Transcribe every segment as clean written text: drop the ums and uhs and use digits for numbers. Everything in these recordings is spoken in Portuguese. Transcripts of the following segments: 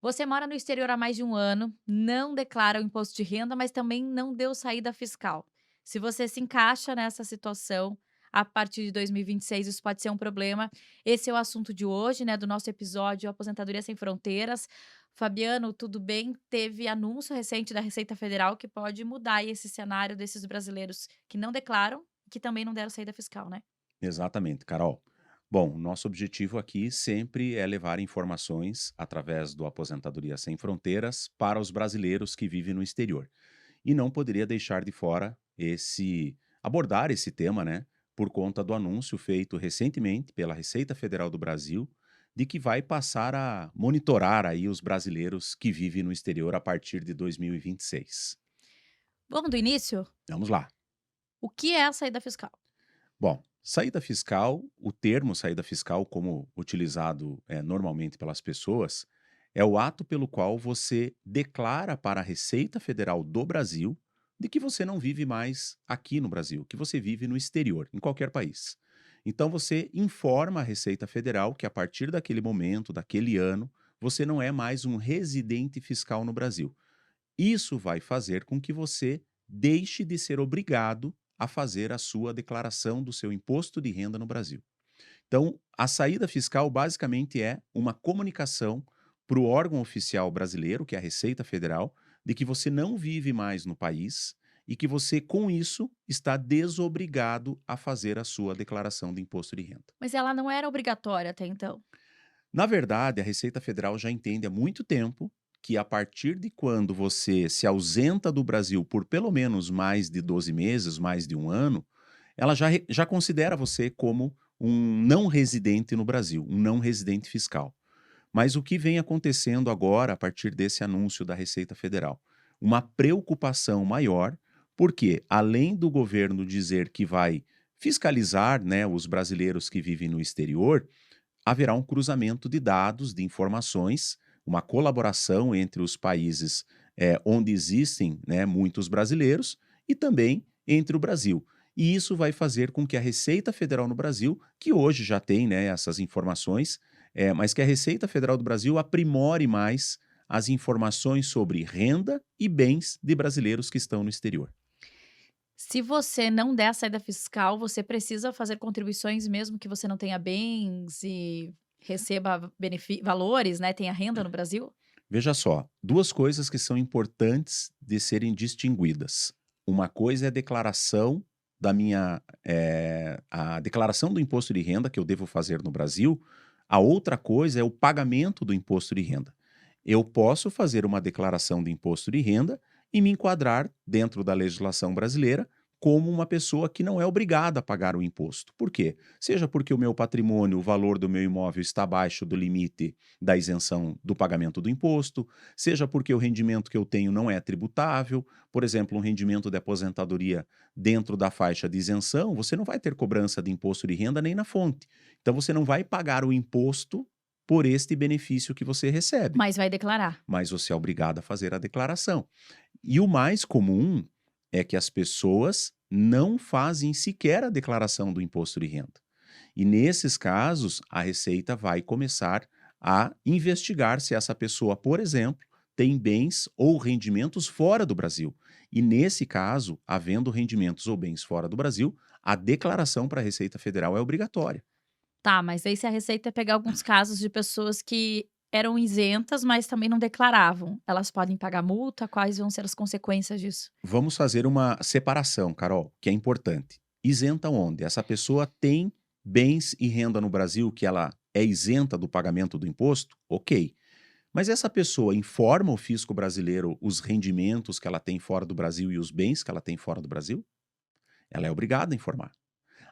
Você mora no exterior há mais de um ano, não declara o imposto de renda, mas também não deu saída fiscal. Se você se encaixa nessa situação, a partir de 2026 isso pode ser um problema. Esse é o assunto de hoje, né, do nosso episódio Aposentadoria Sem Fronteiras. Fabiano, tudo bem? Teve anúncio recente da Receita Federal que pode mudar aí esse cenário desses brasileiros que não declaram, que também não deram saída fiscal, né? Exatamente, Carol. Bom, nosso objetivo aqui sempre é levar informações através do Aposentadoria Sem Fronteiras para os brasileiros que vivem no exterior. E não poderia deixar de fora abordar esse tema, né, por conta do anúncio feito recentemente pela Receita Federal do Brasil de que vai passar a monitorar aí os brasileiros que vivem no exterior a partir de 2026. Vamos do início? Vamos lá. O que é a saída fiscal? Bom, saída fiscal, o termo saída fiscal, como utilizado normalmente pelas pessoas, é o ato pelo qual você declara para a Receita Federal do Brasil de que você não vive mais aqui no Brasil, que você vive no exterior, em qualquer país. Então você informa a Receita Federal que a partir daquele momento, daquele ano, você não é mais um residente fiscal no Brasil. Isso vai fazer com que você deixe de ser obrigado a fazer a sua declaração do seu imposto de renda no Brasil. Então, a saída fiscal basicamente é uma comunicação para o órgão oficial brasileiro, que é a Receita Federal, de que você não vive mais no país e que você, com isso, está desobrigado a fazer a sua declaração de imposto de renda. Mas ela não era obrigatória até então. Na verdade, a Receita Federal já entende há muito tempo que a partir de quando você se ausenta do Brasil por pelo menos mais de 12 meses, mais de um ano, ela já considera você como um não residente no Brasil, um não residente fiscal. Mas o que vem acontecendo agora, a partir desse anúncio da Receita Federal? Uma preocupação maior, porque além do governo dizer que vai fiscalizar, né, os brasileiros que vivem no exterior, haverá um cruzamento de dados, de informações, uma colaboração entre os países onde existem, né, muitos brasileiros e também entre o Brasil. E isso vai fazer com que a Receita Federal no Brasil, que hoje já tem, né, essas informações, mas que a Receita Federal do Brasil aprimore mais as informações sobre renda e bens de brasileiros que estão no exterior. Se você não der a saída fiscal, você precisa fazer contribuições mesmo que você não tenha bens e receba valores, né, tenha renda no Brasil? Veja só, duas coisas que são importantes de serem distinguidas. Uma coisa é a declaração a declaração do imposto de renda que eu devo fazer no Brasil, a outra coisa é o pagamento do imposto de renda. Eu posso fazer uma declaração de imposto de renda e me enquadrar dentro da legislação brasileira como uma pessoa que não é obrigada a pagar o imposto. Por quê? Seja porque o meu patrimônio, o valor do meu imóvel está abaixo do limite da isenção do pagamento do imposto, seja porque o rendimento que eu tenho não é tributável, por exemplo, um rendimento de aposentadoria dentro da faixa de isenção, você não vai ter cobrança de imposto de renda nem na fonte. Então você não vai pagar o imposto por este benefício que você recebe, Mas vai declarar. mas você é obrigado a fazer a declaração. E o mais comum é que as pessoas não fazem sequer a declaração do imposto de renda. E nesses casos, a Receita vai começar a investigar se essa pessoa, por exemplo, tem bens ou rendimentos fora do Brasil. E nesse caso, havendo rendimentos ou bens fora do Brasil, a declaração para a Receita Federal é obrigatória. Tá, mas aí se a Receita pegar alguns casos de pessoas que eram isentas, mas também não declaravam, elas podem pagar multa? Quais vão ser as consequências disso? Vamos fazer uma separação, Carol, que é importante. Isenta onde? Essa pessoa tem bens e renda no Brasil que ela é isenta do pagamento do imposto? Ok. Mas essa pessoa informa o fisco brasileiro os rendimentos que ela tem fora do Brasil e os bens que ela tem fora do Brasil? Ela é obrigada a informar.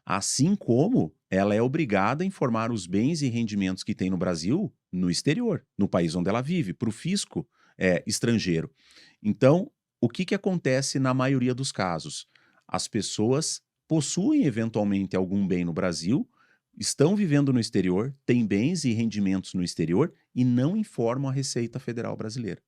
Assim como ela é obrigada a informar os bens e rendimentos que tem no Brasil no exterior, no país onde ela vive, para o fisco estrangeiro. Então, o que, que acontece na maioria dos casos? As pessoas possuem eventualmente algum bem no Brasil, estão vivendo no exterior, têm bens e rendimentos no exterior e não informam a Receita Federal Brasileira.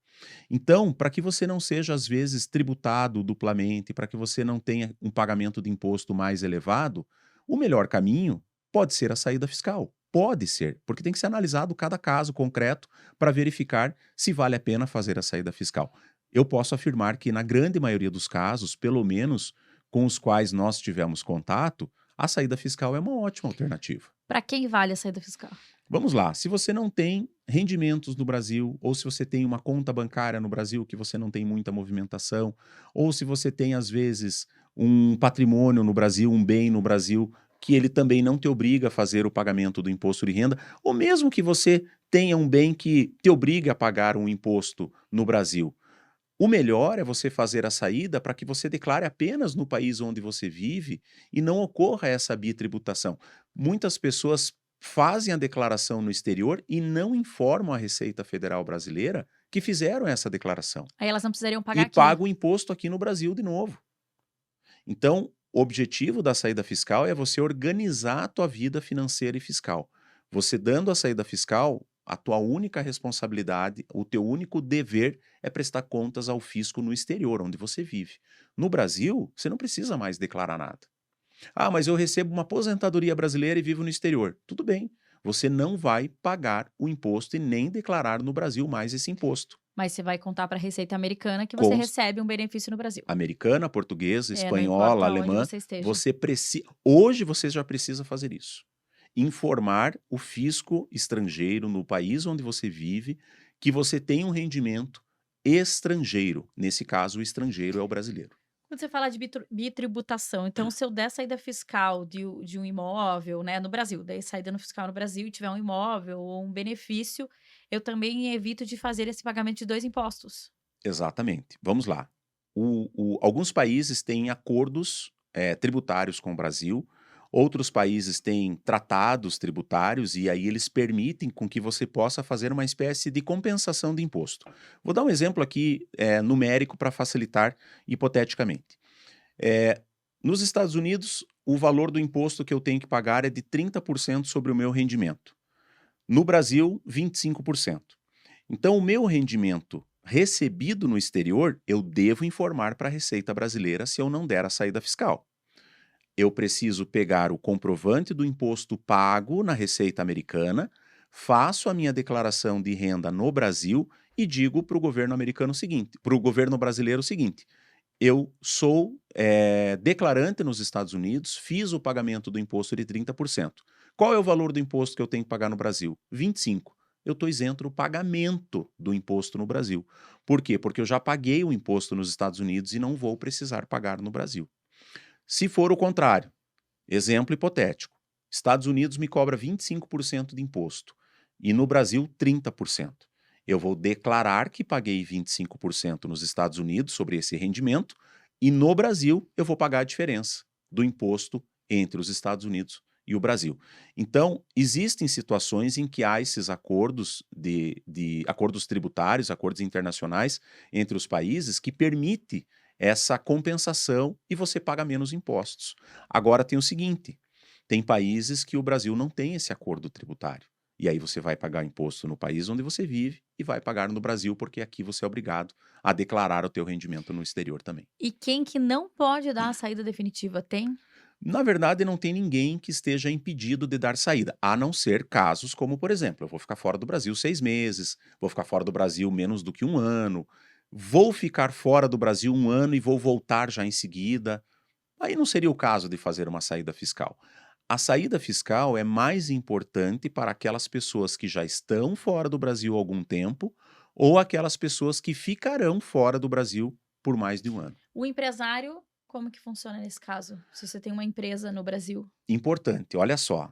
Então, para que você não seja, às vezes, tributado duplamente, para que você não tenha um pagamento de imposto mais elevado, o melhor caminho pode ser a saída fiscal. Pode ser, porque tem que ser analisado cada caso concreto para verificar se vale a pena fazer a saída fiscal. Eu posso afirmar que, na grande maioria dos casos, pelo menos com os quais nós tivemos contato, a saída fiscal é uma ótima alternativa. Para quem vale a saída fiscal? Vamos lá, se você não tem rendimentos no Brasil, ou se você tem uma conta bancária no Brasil que você não tem muita movimentação, ou se você tem, às vezes, um patrimônio no Brasil, um bem no Brasil, que ele também não te obriga a fazer o pagamento do imposto de renda, ou mesmo que você tenha um bem que te obrigue a pagar um imposto no Brasil. O melhor é você fazer a saída para que você declare apenas no país onde você vive e não ocorra essa bitributação. Muitas pessoas fazem a declaração no exterior e não informam a Receita Federal Brasileira que fizeram essa declaração Aí elas não precisariam pagar e aqui. pagam o imposto aqui no Brasil de novo. Então, o objetivo da saída fiscal é você organizar a tua vida financeira e fiscal. Você dando a saída fiscal, a tua única responsabilidade, o teu único dever é prestar contas ao fisco no exterior, onde você vive. No Brasil, você não precisa mais declarar nada. Ah, mas eu recebo uma aposentadoria brasileira e vivo no exterior. Tudo bem. Você não vai pagar o imposto e nem declarar no Brasil mais esse imposto. Mas você vai contar para a Receita Americana que você Com recebe um benefício no Brasil. americana, portuguesa, Não espanhola, importa onde alemã, você esteja. você precisa. Hoje você já precisa fazer isso. Informar o fisco estrangeiro no país onde você vive que você tem um rendimento estrangeiro. Nesse caso, o estrangeiro é o brasileiro. Quando você fala de bitributação, então se eu der saída fiscal de um imóvel, né, no Brasil, daí saída no fiscal no Brasil e tiver um imóvel ou um benefício, eu também evito de fazer esse pagamento de 2 impostos. Exatamente. Vamos lá. Alguns países têm acordos tributários com o Brasil, outros países têm tratados tributários e aí eles permitem com que você possa fazer uma espécie de compensação de imposto. Vou dar um exemplo aqui numérico para facilitar hipoteticamente. Eh, Nos Estados Unidos, o valor do imposto que eu tenho que pagar é de 30% sobre o meu rendimento. No Brasil, 25%. Então, o meu rendimento recebido no exterior, eu devo informar para a Receita Brasileira se eu não der a saída fiscal. Eu preciso pegar o comprovante do imposto pago na Receita Americana, faço a minha declaração de renda no Brasil e digo para o governo americano o seguinte, para o governo brasileiro o seguinte: eu sou declarante nos Estados Unidos, fiz o pagamento do imposto de 30%. Qual é o valor do imposto que eu tenho que pagar no Brasil? 25%. Eu estou isento do pagamento do imposto no Brasil. Por quê? Porque eu já paguei o imposto nos Estados Unidos e não vou precisar pagar no Brasil. Se for o contrário, exemplo hipotético, Estados Unidos me cobra 25% de imposto e no Brasil 30%. Eu vou declarar que paguei 25% nos Estados Unidos sobre esse rendimento e no Brasil eu vou pagar a diferença do imposto entre os Estados Unidos e o Brasil. Então, existem situações em que há esses acordos de acordos tributários, acordos internacionais entre os países que permite essa compensação e você paga menos impostos. Agora tem o seguinte, tem países que o Brasil não tem esse acordo tributário. E aí você vai pagar imposto no país onde você vive e vai pagar no Brasil, porque aqui você é obrigado a declarar o teu rendimento no exterior também. E quem que não pode dar a saída definitiva, tem? Na verdade, não tem ninguém que esteja impedido de dar saída, a não ser casos como, por exemplo, eu vou ficar fora do Brasil 6 meses, vou ficar fora do Brasil menos do que 1 ano, vou ficar fora do Brasil 1 ano e vou voltar já em seguida. Aí não seria o caso de fazer uma saída fiscal. A saída fiscal é mais importante para aquelas pessoas que já estão fora do Brasil há algum tempo ou aquelas pessoas que ficarão fora do Brasil por mais de 1 ano. O empresário, como que funciona nesse caso? Se você tem uma empresa no Brasil. Importante, olha só,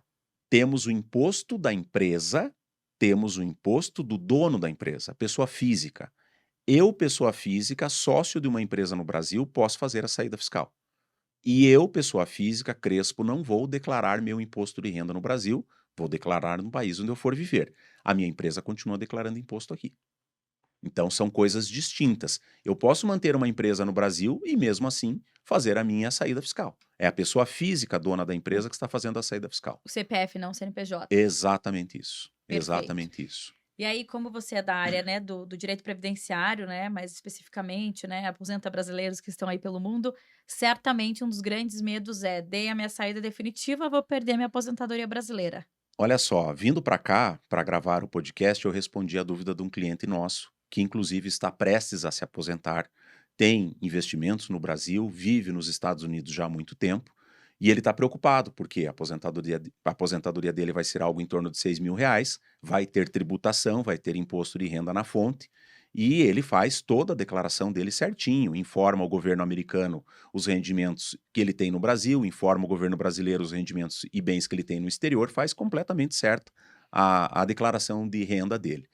temos o imposto da empresa, temos o imposto do dono da empresa, pessoa física. Eu, pessoa física, sócio de uma empresa no Brasil, posso fazer a saída fiscal. E eu, pessoa física, Crespo, não vou declarar meu imposto de renda no Brasil, vou declarar no país onde eu for viver. A minha empresa continua declarando imposto aqui. Então são coisas distintas. Eu posso manter uma empresa no Brasil e mesmo assim fazer a minha saída fiscal. É a pessoa física, dona da empresa, que está fazendo a saída fiscal. O CPF, não o CNPJ. Exatamente isso. Perfeito. Exatamente isso. E aí, como você é da área, né, do direito previdenciário, né, mais especificamente, né, aposenta brasileiros que estão aí pelo mundo, certamente um dos grandes medos é: dei a minha saída definitiva, vou perder minha aposentadoria brasileira. Olha só, vindo para cá, para gravar o podcast, eu respondi a dúvida de um cliente nosso, que inclusive está prestes a se aposentar, tem investimentos no Brasil, vive nos Estados Unidos já há muito tempo, e ele está preocupado, porque a aposentadoria dele vai ser algo em torno de R$ 6.000, vai ter tributação, vai ter imposto de renda na fonte, e ele faz toda a declaração dele certinho, informa o governo americano os rendimentos que ele tem no Brasil, informa o governo brasileiro os rendimentos e bens que ele tem no exterior, faz completamente certa a declaração de renda dele.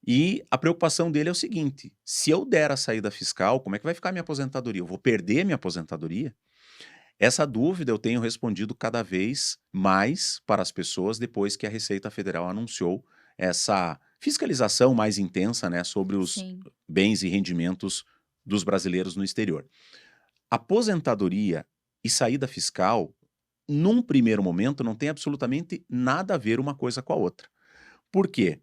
E a preocupação dele é o seguinte: se eu der a saída fiscal, como é que vai ficar minha aposentadoria? Eu vou perder minha aposentadoria? Essa dúvida eu tenho respondido cada vez mais para as pessoas depois que a Receita Federal anunciou essa fiscalização mais intensa, né, sobre os Sim. bens e rendimentos dos brasileiros no exterior. Aposentadoria e saída fiscal, num primeiro momento, não tem absolutamente nada a ver uma coisa com a outra. Por quê?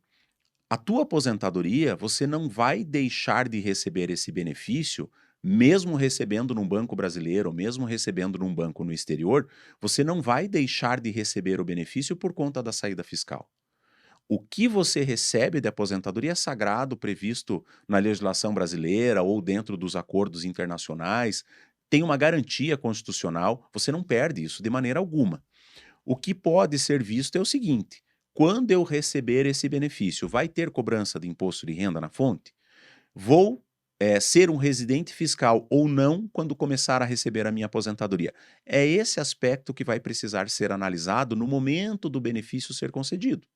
A tua aposentadoria, você não vai deixar de receber esse benefício, mesmo recebendo num banco brasileiro, ou mesmo recebendo num banco no exterior, você não vai deixar de receber o benefício por conta da saída fiscal. O que você recebe de aposentadoria é sagrado, previsto na legislação brasileira ou dentro dos acordos internacionais, tem uma garantia constitucional, você não perde isso de maneira alguma. O que pode ser visto é o seguinte: quando eu receber esse benefício, vai ter cobrança de imposto de renda na fonte? Vou ser um residente fiscal ou não quando começar a receber a minha aposentadoria? É esse aspecto que vai precisar ser analisado no momento do benefício ser concedido.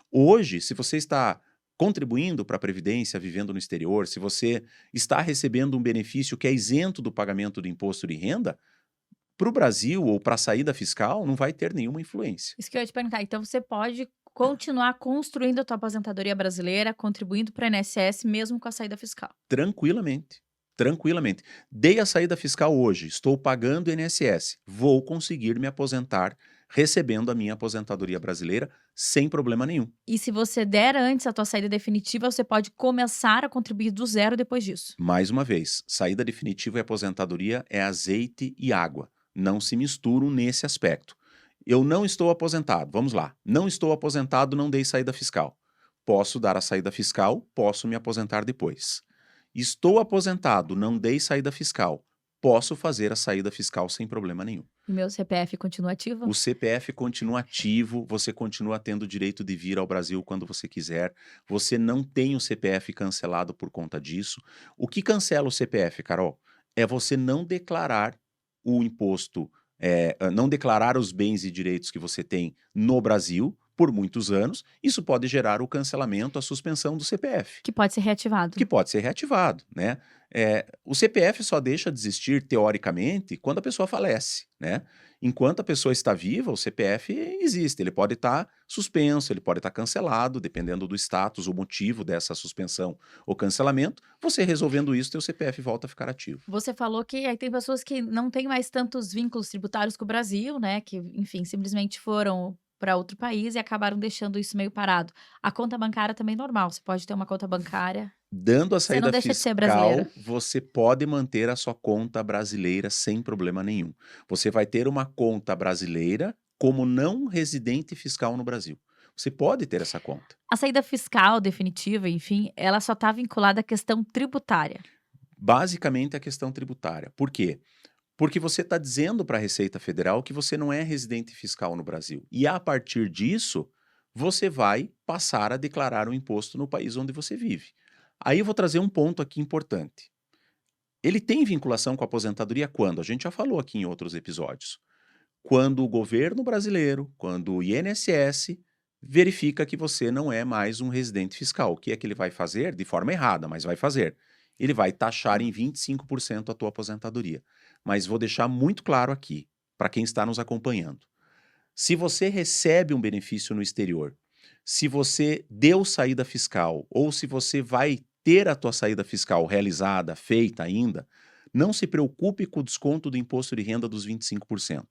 Hoje, se você está contribuindo para a Previdência vivendo no exterior, se você está recebendo um benefício que é isento do pagamento do imposto de renda, para o Brasil ou para a saída fiscal não vai ter nenhuma influência. Isso que eu ia te perguntar. Então você pode continuar construindo a tua aposentadoria brasileira, contribuindo para o INSS mesmo com a saída fiscal. Tranquilamente, tranquilamente. Dei a saída fiscal hoje, estou pagando o INSS, vou conseguir me aposentar recebendo a minha aposentadoria brasileira sem problema nenhum. E se você der antes a tua saída definitiva, você pode começar a contribuir do zero depois disso. Mais uma vez, saída definitiva e aposentadoria é azeite e água, não se misturam nesse aspecto. Eu não estou aposentado, vamos lá, não estou aposentado, não dei saída fiscal. Posso dar a saída fiscal, posso me aposentar depois. Estou aposentado, não dei saída fiscal. Posso fazer a saída fiscal sem problema nenhum. E meu CPF continua ativo? O CPF continua ativo, você continua tendo o direito de vir ao Brasil quando você quiser. Você não tem o CPF cancelado por conta disso. O que cancela o CPF, Carol? É você não declarar o imposto, não declarar os bens e direitos que você tem no Brasil por muitos anos. Isso pode gerar o cancelamento, a suspensão do CPF. Que pode ser reativado. Que pode ser reativado, né? O CPF só deixa de existir, teoricamente, quando a pessoa falece, né? Enquanto a pessoa está viva, o CPF existe. Ele pode estar suspenso, ele pode estar cancelado, dependendo do status, o motivo dessa suspensão ou cancelamento. Você resolvendo isso, teu CPF volta a ficar ativo. Você falou que aí tem pessoas que não têm mais tantos vínculos tributários com o Brasil, né? Que, enfim, simplesmente foram para outro país e acabaram deixando isso meio parado. A conta bancária também é normal. Você pode ter uma conta bancária. Dando a Você não saída deixa de ser fiscal, brasileiro. você pode manter a sua conta brasileira sem problema nenhum. Você vai ter uma conta brasileira como não residente fiscal no Brasil. Você pode ter essa conta. A saída fiscal definitiva, enfim, ela só está vinculada à questão tributária. Basicamente a questão tributária. Por quê? Porque você está dizendo para a Receita Federal que você não é residente fiscal no Brasil. E a partir disso, você vai passar a declarar o imposto no país onde você vive. Aí eu vou trazer um ponto aqui importante. Ele tem vinculação com a aposentadoria quando? A gente já falou aqui em outros episódios. Quando o governo brasileiro, quando o INSS verifica que você não é mais um residente fiscal. O que é que ele vai fazer? De forma errada, mas vai fazer. Ele vai taxar em 25% a tua aposentadoria. Mas vou deixar muito claro aqui, para quem está nos acompanhando. Se você recebe um benefício no exterior, se você deu saída fiscal ou se você vai ter a tua saída fiscal realizada, feita ainda, não se preocupe com o desconto do imposto de renda dos 25%.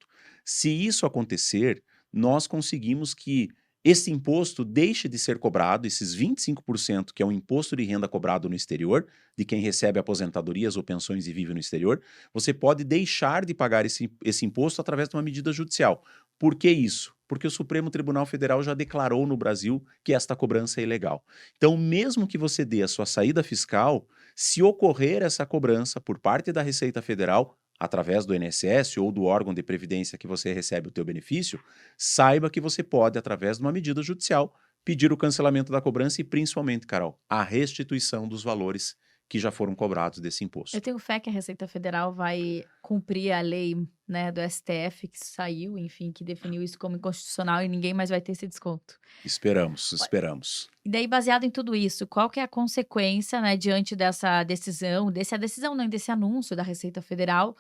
Se isso acontecer, nós conseguimos que esse imposto deixe de ser cobrado, esses 25%, que é um imposto de renda cobrado no exterior, de quem recebe aposentadorias ou pensões e vive no exterior, você pode deixar de pagar esse imposto através de uma medida judicial. Por que isso? Porque o Supremo Tribunal Federal já declarou no Brasil que esta cobrança é ilegal. Então, mesmo que você dê a sua saída fiscal, se ocorrer essa cobrança por parte da Receita Federal, através do INSS ou do órgão de previdência que você recebe o teu benefício, saiba que você pode, através de uma medida judicial, pedir o cancelamento da cobrança e, principalmente, Carol, a restituição dos valores que já foram cobrados desse Eu imposto. tenho fé que a Receita Federal vai cumprir a lei, né, do STF que saiu, enfim, que definiu isso como inconstitucional e ninguém mais vai ter esse desconto. Esperamos, Olha, esperamos. e daí, baseado em tudo isso, qual que é a consequência, né, diante dessa decisão, desse a decisão não, desse anúncio da Receita Federal,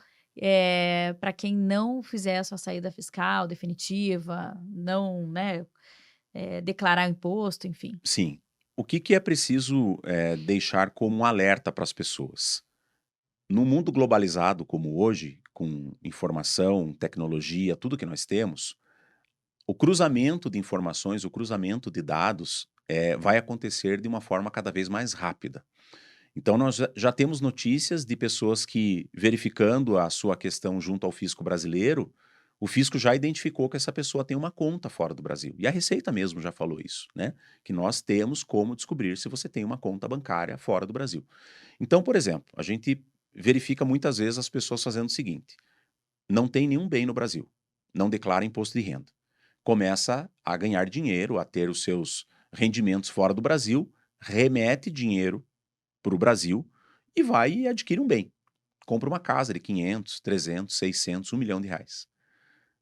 para quem não fizer a sua saída fiscal definitiva, não, né, declarar o imposto, enfim. Sim. O que que é preciso, deixar como um alerta para as pessoas? No mundo globalizado como hoje, com informação, tecnologia, tudo que nós temos, o cruzamento de informações, o cruzamento de dados, vai acontecer de uma forma cada vez mais rápida. Então nós já temos notícias de pessoas que, verificando a sua questão junto ao fisco brasileiro, o fisco já identificou que essa pessoa tem uma conta fora do Brasil. E a Receita mesmo já falou isso, né? Que nós temos como descobrir se você tem uma conta bancária fora do Brasil. Então, por exemplo, a gente verifica muitas vezes as pessoas fazendo o seguinte: não tem nenhum bem no Brasil, não declara imposto de renda. Começa a ganhar dinheiro, a ter os seus rendimentos fora do Brasil, remete dinheiro para o Brasil e vai e adquire um bem. Compra uma casa de 500, 300, 600, 1 milhão de reais.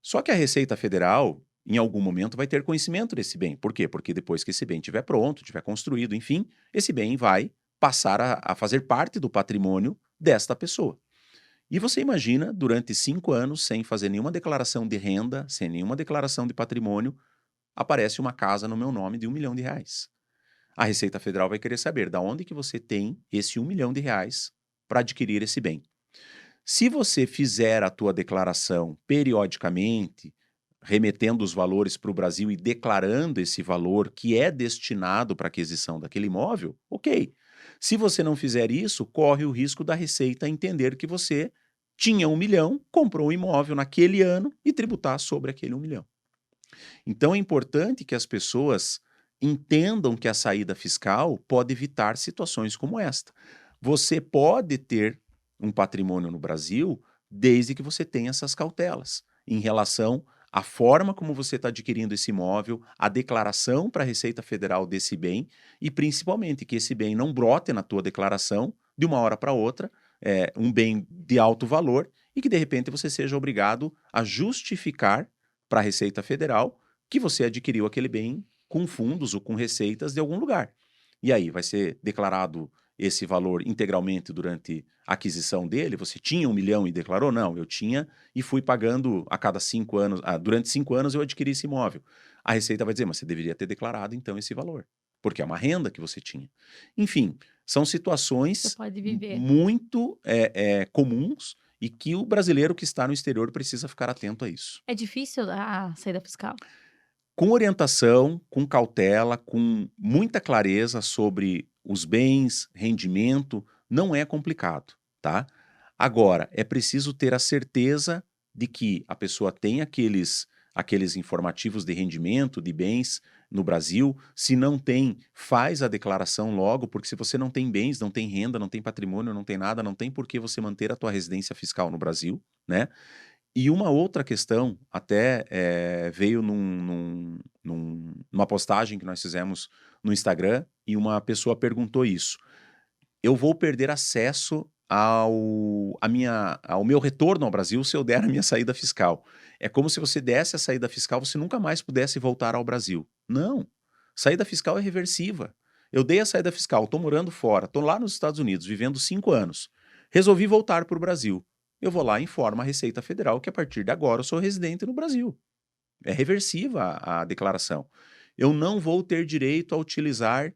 Só que a Receita Federal, em algum momento, vai ter conhecimento desse bem. Por quê? Porque depois que esse bem estiver pronto, estiver construído, enfim, esse bem vai passar a fazer parte do patrimônio desta pessoa. E você imagina, durante 5 anos, sem fazer nenhuma declaração de renda, sem nenhuma declaração de patrimônio, aparece uma casa no meu nome de 1 milhão de reais. A Receita Federal vai querer saber da onde que você tem esse 1 milhão de reais para adquirir esse bem. Se você fizer a tua declaração periodicamente, remetendo os valores para o Brasil e declarando esse valor que é destinado para aquisição daquele imóvel, ok. Se você não fizer isso, corre o risco da Receita entender que você tinha 1 milhão, comprou um imóvel naquele ano e tributar sobre aquele 1 milhão. Então é importante que as pessoas entendam que a saída fiscal pode evitar situações como esta. Você pode ter um patrimônio no Brasil desde que você tenha essas cautelas em relação à forma como você está adquirindo esse imóvel, a declaração para a Receita Federal desse bem e principalmente que esse bem não brote na tua declaração de uma hora para outra, um bem de alto valor e que de repente você seja obrigado a justificar para a Receita Federal que você adquiriu aquele bem com fundos ou com receitas de algum lugar. E aí vai ser declarado esse valor integralmente durante a aquisição dele? Você tinha 1 milhão e declarou? Não, eu tinha e fui pagando a cada 5 anos. Durante 5 anos eu adquiri esse imóvel. A Receita vai dizer, mas você deveria ter declarado então esse valor, porque é uma renda que você tinha. Enfim, são Você situações pode viver. muito comuns e que o brasileiro que está no exterior precisa ficar atento a isso. É difícil a saída fiscal? Com orientação, com cautela, com muita clareza sobre os bens, rendimento, não é complicado, tá? Agora, é preciso ter a certeza de que a pessoa tem aqueles informativos de rendimento, de bens no Brasil. Se não tem, faz a declaração logo, porque se você não tem bens, não tem renda, não tem patrimônio, não tem nada, não tem por que você manter a tua residência fiscal no Brasil, né? E uma outra questão, até veio numa postagem que nós fizemos no Instagram, e uma pessoa perguntou isso: eu vou perder acesso ao meu retorno ao Brasil se eu der a minha saída fiscal. É como se você desse a saída fiscal, você nunca mais pudesse voltar ao Brasil. Não, saída fiscal é reversiva. Eu dei a saída fiscal, estou morando fora, estou lá nos Estados Unidos, vivendo 5 anos. Resolvi voltar para o Brasil. Eu vou lá e informo a Receita Federal que a partir de agora eu sou residente no Brasil. É reversiva a declaração. Eu não vou ter direito a utilizar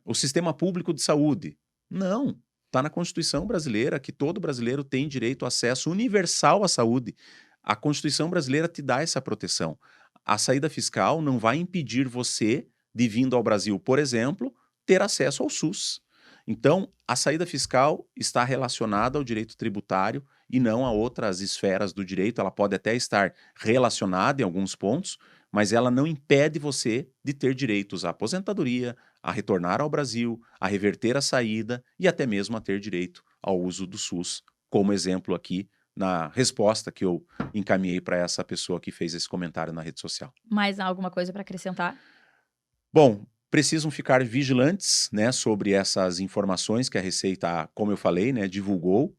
o sistema público de saúde. Não. Está na Constituição brasileira que todo brasileiro tem direito a acesso universal à saúde. A Constituição brasileira te dá essa proteção. A saída fiscal não vai impedir você de, vindo ao Brasil, por exemplo, ter acesso ao SUS. Então, a saída fiscal está relacionada ao direito tributário e não a outras esferas do direito. Ela pode até estar relacionada em alguns pontos, mas ela não impede você de ter direitos à aposentadoria, a retornar ao Brasil, a reverter a saída e até mesmo a ter direito ao uso do SUS, como exemplo aqui na resposta que eu encaminhei para essa pessoa que fez esse comentário na rede social. Mais alguma coisa para acrescentar? Bom, precisam ficar vigilantes, né, sobre essas informações que a Receita, como eu falei, né, divulgou.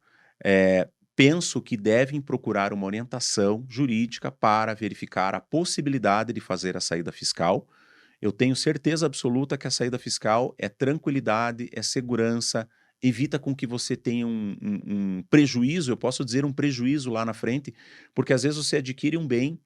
Penso que devem procurar uma orientação jurídica para verificar a possibilidade de fazer a saída fiscal. Eu tenho certeza absoluta que a saída fiscal é tranquilidade, é segurança, evita com que você tenha um prejuízo, eu posso dizer um prejuízo lá na frente, porque às vezes você adquire um bem,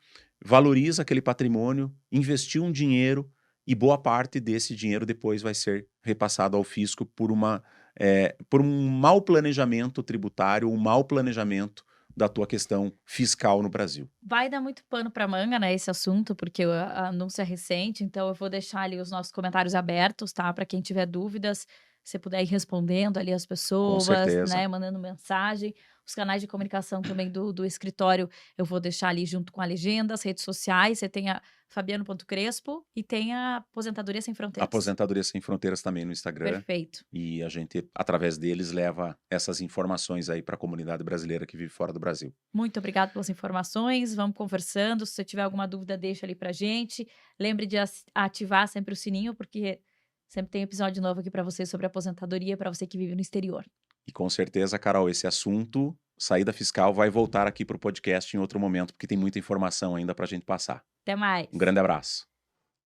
valoriza aquele patrimônio, investiu um dinheiro e boa parte desse dinheiro depois vai ser repassado ao fisco por um mau planejamento tributário, um mau planejamento da tua questão fiscal no Brasil. Vai dar muito pano para manga, né, esse assunto, porque a anúncio é recente, então eu vou deixar ali os nossos comentários abertos, tá, para quem tiver dúvidas, você puder ir respondendo ali as Com pessoas, certeza. né, mandando mensagem. Os canais de comunicação também do escritório, eu vou deixar ali junto com a legenda, as redes sociais, você tem a Fabiano.Crespo e tem a Aposentadoria Sem Fronteiras. Aposentadoria Sem Fronteiras também no Instagram. Perfeito. E a gente, através deles, leva essas informações aí para a comunidade brasileira que vive fora do Brasil. Muito obrigada pelas informações, vamos conversando, se você tiver alguma dúvida, deixa ali pra gente. Lembre de ativar sempre o sininho, porque sempre tem episódio novo aqui para você sobre aposentadoria, para você que vive no exterior. E com certeza, Carol, esse assunto, saída fiscal, vai voltar aqui para o podcast em outro momento, porque tem muita informação ainda para a gente passar. Até mais. Um grande abraço.